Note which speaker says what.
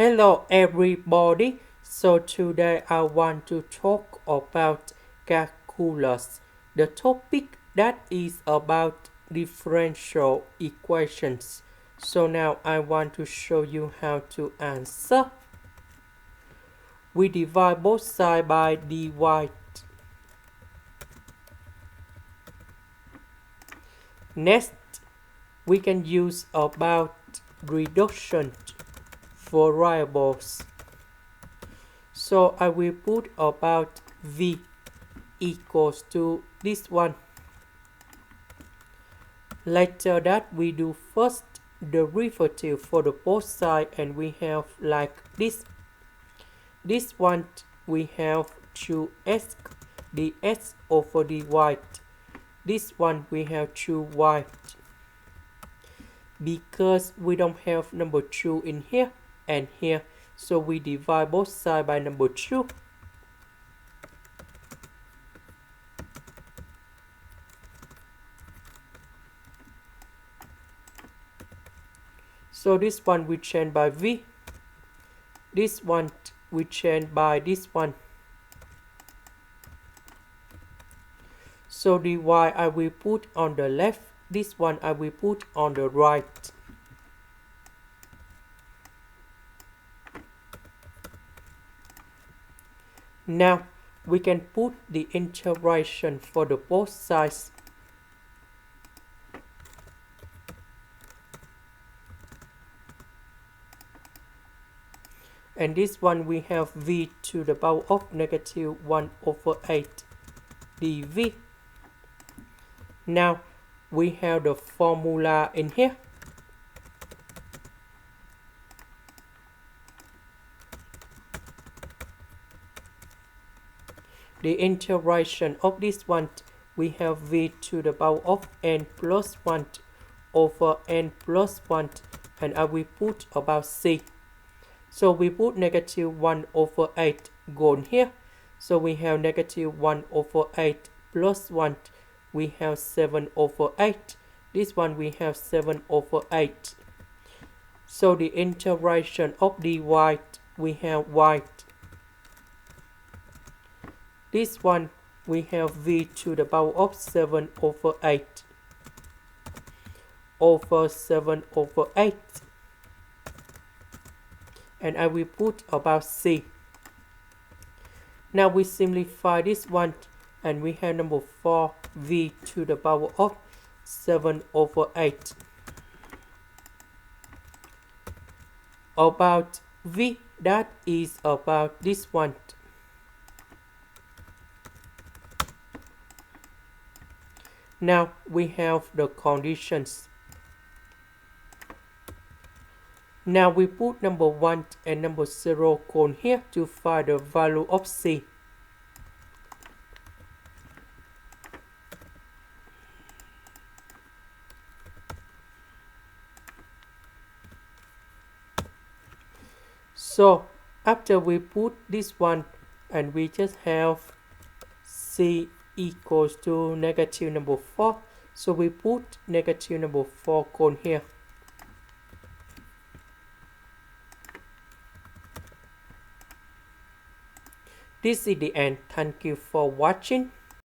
Speaker 1: Hello everybody. So today I want to talk about calculus. The topic that is about differential equations. So now I want to show you how to answer. We divide both sides by dy. Next, we can use about reduction variables. So I will put about v equals to this one. Later that we do first derivative for the both sides, and we have like this. This one we have 2x dx over dy. This one we have 2y. Because we don't have number 2 in here and here, so we divide both sides by number 2. So this one we change by v. This one we change by this one. So dy I will put on the left. This one I will put on the right. Now we can put the integration for the both sides. And this one we have v to the power of negative 1 over 8 dv. Now we have the formula in here. The integration of this one, we have v to the power of n plus 1 over n plus 1, and I will put about c. So we put negative 1 over 8 gone here. So we have negative 1 over 8 plus 1. We have 7 over 8. This one we have 7 over 8. So the integration of dy, we have y. This one we have v to the power of 7 over 8 over 7 over 8. And I will put about c. Now we simplify this one, and we have number 4 v to the power of 7 over 8. About v, that is about this one. Now we have the conditions. Now we put number 1 and number 0 cone here to find the value of c. So after we put this one, and we just have c equals to negative number 4. So we put negative number 4 cone here. This is the end. Thank you for watching.